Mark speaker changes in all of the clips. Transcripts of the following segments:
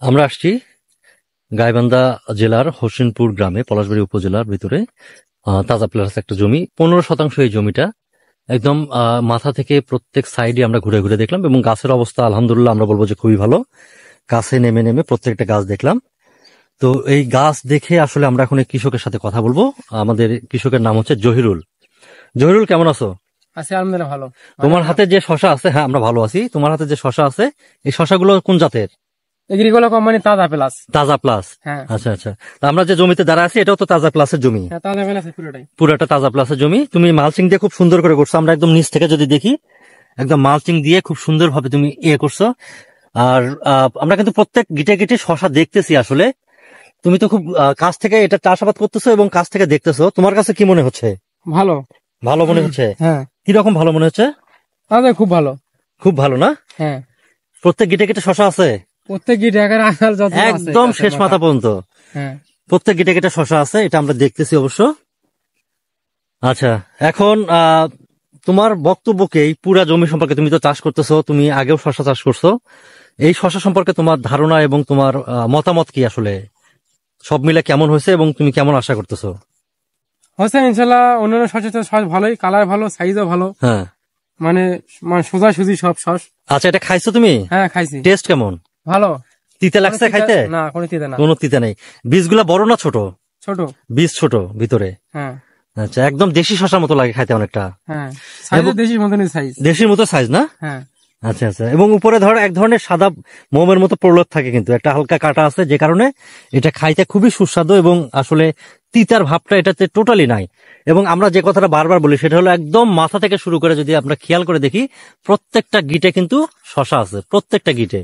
Speaker 1: আমরা আসছি গাইবান্ধা জেলার হোসেনপুর গ্রামে, পলাশবাড়ী উপজেলার ভিতরে তাজা প্লাস একটা জমি, 15% এই জমিটা। একদম মাথা থেকে প্রত্যেক সাইডে আমরা ঘুরে ঘুরে দেখলাম এবং গাছের অবস্থা আলহামদুলিল্লাহ আমরা বলবো যে খুবই ভালো। গাছে নেমে নেমে প্রত্যেকটা গাছ দেখলাম। তো এই গাছ দেখে আসলে আমরা এখন এই কৃষকের সাথে কথা বলবো। আমাদের কৃষকের নাম হচ্ছে জহিরুল। জহিরুল, কেমন আছো?
Speaker 2: আছি আলহামদুলিল্লাহ, ভালো।
Speaker 1: তোমার হাতে যে শশা আছে, হ্যাঁ আমরা ভালো আছি। তোমার হাতে যে শশা আছে, এই শশাগুলো কোন জাতের?
Speaker 2: এগ্রিকোলা কোম্পানি তাজা প্লাস।
Speaker 1: তাজা প্লাস।
Speaker 2: হ্যাঁ
Speaker 1: আচ্ছা আচ্ছা। তা আমরা যে জমিতে দাঁড়া আছি এটাও তো তাজা প্লাসের জমি।
Speaker 2: হ্যাঁ, তাজা প্লাস পুরোটাই।
Speaker 1: পুরাটা তাজা প্লাসের জমি। তুমি মালচিং দিয়ে খুব সুন্দর করে করছো। আমরা একদম নিচ থেকে যদি দেখি, একদম মালচিং দিয়ে খুব সুন্দর ভাবে তুমি করছো। আর আমরা কিন্তু প্রত্যেক গিটে গিটে শশা দেখতেছি আসলে। তুমি তো খুব কাছ থেকে এটা চাষাবাদ করতেছো এবং কাছ থেকে দেখতেছো। তোমার কাছে কি মনে হচ্ছে?
Speaker 2: ভালো।
Speaker 1: ভালো মনে হচ্ছে?
Speaker 2: হ্যাঁ,
Speaker 1: কিরকম ভালো মনে হচ্ছে?
Speaker 2: তাজা খুব ভালো।
Speaker 1: খুব ভালো না?
Speaker 2: হ্যাঁ,
Speaker 1: প্রত্যেক গিটে গিটে শশা আছে
Speaker 2: প্রত্যেক গিট একের আকার যত আছে
Speaker 1: একদম
Speaker 2: গাছের
Speaker 1: শেষ মাথা পর্যন্ত।
Speaker 2: হ্যাঁ,
Speaker 1: প্রত্যেক গিটে গিটে শশা আছে, এটা আমরা দেখতেছি অবশ্য। আচ্ছা, এখন তোমার বক্তব্যকে এই পুরা জমি সম্পর্কে, তুমি তো চাষ করতেছো, তুমি আগেও শশা চাষ করছো, এই শশা সম্পর্কে তোমার ধারণা এবং তোমার মতামত কি আসলে? সব মিলে কেমন হয়েছে এবং তুমি কেমন আশা করতেছো?
Speaker 2: হচ্ছে ইনশাল্লাহ। অন্যান্য শস্যের তো শস ভালোই, কালার ভালো, সাইজও ভালো।
Speaker 1: হ্যাঁ।
Speaker 2: মানে মানে সোজাসুজি সব শস।
Speaker 1: আচ্ছা, এটা খাইছো তুমি?
Speaker 2: হ্যাঁ, খাইছি।
Speaker 1: টেস্ট কেমন?
Speaker 2: ভালো।
Speaker 1: তিতে লাগছে খাইতে?
Speaker 2: না, কোনো তিতে না।
Speaker 1: কোনো তিতে নেই। বীজগুলা বড় না ছোট?
Speaker 2: ছোট।
Speaker 1: বীজ ছোট ভিতরে।
Speaker 2: হ্যাঁ
Speaker 1: আচ্ছা, একদম দেশি শশার মতো লাগে খাইতে অনেকটা।
Speaker 2: হ্যাঁ, সাইজ দেশির মতনই সাইজ।
Speaker 1: দেশির মতো সাইজ না?
Speaker 2: হ্যাঁ
Speaker 1: আচ্ছা আচ্ছা। এবং উপরে ধর এক ধরনের সাদা মোমের মতো প্রলেপ থাকে, কিন্তু একটা হালকা কাটা আছে, যে কারণে এটা খাইতে খুবই সুস্বাদু এবং আসলে তিতার ভাবটা এটাতে টোটালি নাই। এবং আমরা যে কথাটা বারবার বলি সেটা হলো, একদম মাথা থেকে শুরু করে যদি আমরা খেয়াল করে দেখি, প্রত্যেকটা গিটে কিন্তু শশা আছে, প্রত্যেকটা গিটে।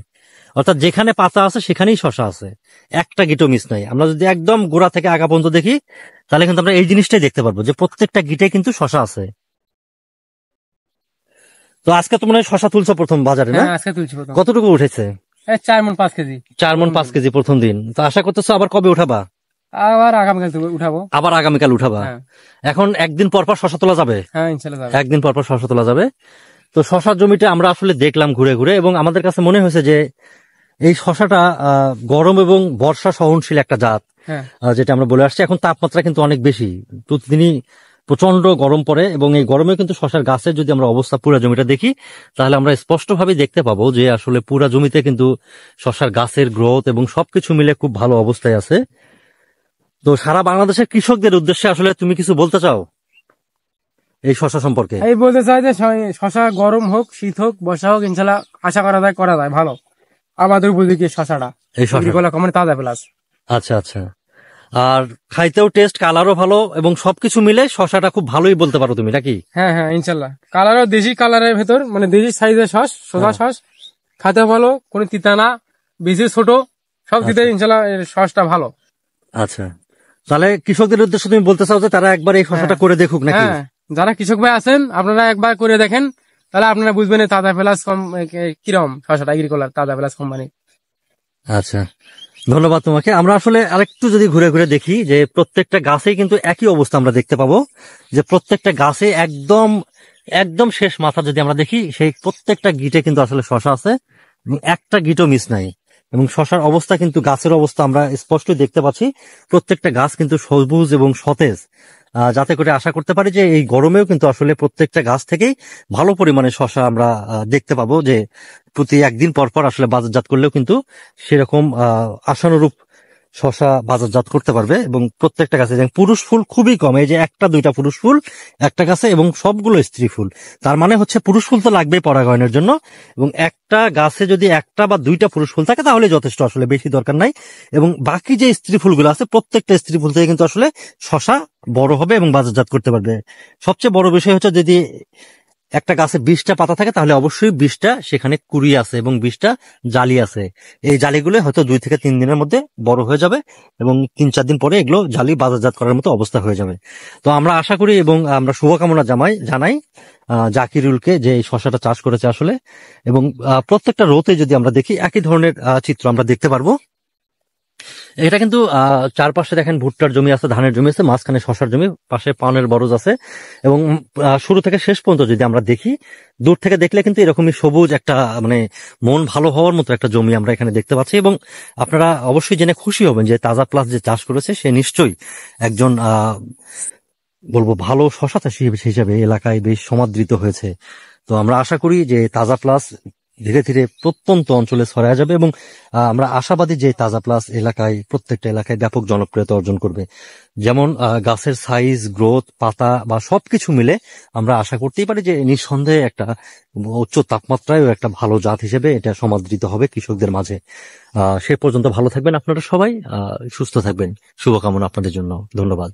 Speaker 1: অর্থাৎ যেখানে পাতা আছে সেখানেই শশা আছে, একটা গিটও মিস নাই। আমরা যদি একদম গোড়া থেকে আগা পর্যন্ত দেখি, তাহলে কিন্তু আমরা এই জিনিসটাই দেখতে পারবো যে প্রত্যেকটা গিটে কিন্তু শশা আছে। তো আজকে তোমরা শশা তুলছো প্রথম বাজারে, না?
Speaker 2: হ্যাঁ, আজকে তুলছি প্রথম।
Speaker 1: কতটুকু উঠেছে?
Speaker 2: 4 মণ 5 কেজি।
Speaker 1: 4 মণ 5 কেজি প্রথম দিন। তো আশা করতেছো আবার কবে উঠাবা?
Speaker 2: আবার আগামীকাল উঠাবো।
Speaker 1: আবার আগামীকাল উঠাবা?
Speaker 2: হ্যাঁ
Speaker 1: এখন একদিন পর পর শশা তোলা যাবে?
Speaker 2: হ্যাঁ, ইনশাল্লাহ যাবে।
Speaker 1: একদিন পর পর শশা তোলা যাবে। তো শশার জমিটা আমরা আসলে দেখলাম ঘুরে ঘুরে, এবং আমাদের কাছে মনে হয়েছে যে এই শশাটা গরম এবং বর্ষা সহনশীল একটা জাত।
Speaker 2: হ্যাঁ
Speaker 1: যেটা আমরা বলে আসছি। এখন তাপমাত্রা কিন্তু অনেক বেশি, প্রতিদিনই প্রচন্ড গরম পড়ে, এবং এই গরমে কিন্তু শশার গাছের যদি আমরা অবস্থা পুরা জমিটা দেখি, তাহলে আমরা স্পষ্টভাবে দেখতে পাবো যে আসলে পুরা জমিতে কিন্তু শশার গাছের গ্রোথ এবং সবকিছু মিলে খুব ভালো অবস্থায় আছে। তো সারা বাংলাদেশের কৃষকদের উদ্দেশ্যে আসলে তুমি কিছু বলতে চাও এই শশা সম্পর্কে?
Speaker 2: এই বলতে চাই যে শশা গরম হোক, শীত হোক, বর্ষা হোক, ইনশাল্লাহ আশা করা যায় ভালো। আমাদের উপযোগী শশাটা
Speaker 1: এই শশা,
Speaker 2: এগ্রিকোলা কোম্পানি তাজা প্লাস।
Speaker 1: আচ্ছা আচ্ছা। আর খাইতেও টেস্ট, কালারও ভালো, এবং সবকিছু মিলে শশাটা খুব ভালোই বলতে পারো তুমি, নাকি?
Speaker 2: হ্যাঁ হ্যাঁ, ইনশাল্লাহ। কালারও দেশি কালারের ভেতর, মানে দেশি সাইজের শস, সোজা শস। খাতে ভালো, কোনো তিতা না, বেশি ছোট, সব দিতে ইনশাল্লাহ এর শসটা ভালো।
Speaker 1: আচ্ছা, তাহলে কৃষকদের উদ্দেশ্যে তুমি বলতে চাও যে তারা একবার এই শশাটা করে দেখুক, নাকি?
Speaker 2: হ্যাঁ, যারা কৃষক ভাই আছেন আপনারা একবার করে দেখেন, তাহলে আপনারা বুঝবেন এই তাজা প্লাস কিরম শসাটা, এগ্রিকোলার তাজা প্লাস কোম্পানি।
Speaker 1: আচ্ছা, ধন্যবাদ তোমাকে। আমরা আসলে আরেকটু যদি ঘুরে ঘুরে দেখি, যে প্রত্যেকটা গাছেই কিন্তু একই অবস্থা আমরা দেখতে পাবো, যে প্রত্যেকটা গাছে একদম একদম শেষ মাথা যদি আমরা দেখি, সেই প্রত্যেকটা গিটে কিন্তু আসলে শশা আছে, এবং একটা গিটও মিস নাই। এবং শশার অবস্থা কিন্তু, গাছের অবস্থা আমরা স্পষ্ট দেখতে পাচ্ছি। প্রত্যেকটা গাছ কিন্তু সবুজ এবং সতেজ, যাতে করে আশা করতে পারি যে এই গরমেও কিন্তু আসলে প্রত্যেকটা গাছ থেকেই ভালো পরিমাণে শশা আমরা দেখতে পাবো, যে প্রতি একদিন পর পর আসলে বাজারজাত করলেও কিন্তু সেরকম আশানুরূপ শশা বাজারজাত করতে পারবে। এবং প্রত্যেকটা গাছে পুরুষ ফুল খুবই কম, এই যে একটা দুইটা পুরুষ ফুল একটা গাছে, এবং সবগুলো স্ত্রী ফুল। তার মানে হচ্ছে পুরুষ ফুল তো লাগবেই পরাগায়নের জন্য, এবং একটা গাছে যদি একটা বা দুইটা পুরুষ ফুল থাকে তাহলে যথেষ্ট, আসলে বেশি দরকার নাই। এবং বাকি যে স্ত্রী ফুলগুলো আছে, প্রত্যেকটা স্ত্রী ফুল থেকে কিন্তু আসলে শশা বড় হবে এবং বাজারজাত করতে পারবে। সবচেয়ে বড় বিষয় হচ্ছে, যদি একটা গাছে 20টা পাতা থাকে, তাহলে অবশ্যই 20টা সেখানে কুড়ি আছে এবং 20টা জালি আছে। এই জালিগুলো হয়তো 2 থেকে 3 দিনের মধ্যে বড় হয়ে যাবে, এবং 3-4 দিন পরে এগুলো জালি বাজারজাত করার মতো অবস্থা হয়ে যাবে। তো আমরা আশা করি এবং আমরা শুভকামনা জানাই জাকিরুলকে, যে এই শশাটা চাষ করেছে আসলে। এবং প্রত্যেকটা রোতে যদি আমরা দেখি, একই ধরনের চিত্র আমরা দেখতে পারবো। এটা কিন্তু চারপাশে দেখেন ভুট্টার জমি আছে, ধানের জমি আছে, মাঝখানে শশার জমি, পাশে পানের বরজ আছে এবং শুরু থেকে শেষ পর্যন্ত যদি আমরা দেখি, দূর থেকে দেখলে কিন্তু এরকমই সবুজ একটা মানে মন ভালো হওয়ার মতো একটা জমি আমরা এখানে দেখতে পাচ্ছি। এবং আপনারা অবশ্যই জেনে খুশি হবেন যে তাজা প্লাস যে চাষ করেছে সে নিশ্চয়ই একজন বলবো ভালো শশা চাষী হিসেবে এলাকায় বেশ সমাদৃত হয়েছে। তো আমরা আশা করি যে তাজা প্লাস ধীরে ধীরে প্রত্যন্ত অঞ্চলে ছড়ায় যাবে এবং আমরা আশাবাদী যে তাজা প্লাস এলাকায় প্রত্যেকটা এলাকায় ব্যাপক জনপ্রিয়তা অর্জন করবে। যেমন গাছের সাইজ, গ্রোথ, পাতা বা সবকিছু মিলে আমরা আশা করতেই পারি যে নিঃসন্দেহে একটা উচ্চ তাপমাত্রায় একটা ভালো জাত হিসেবে এটা সমাদৃত হবে কৃষকদের মাঝে। সে পর্যন্ত ভালো থাকবেন আপনারা সবাই, সুস্থ থাকবেন, শুভকামনা আপনাদের জন্য, ধন্যবাদ।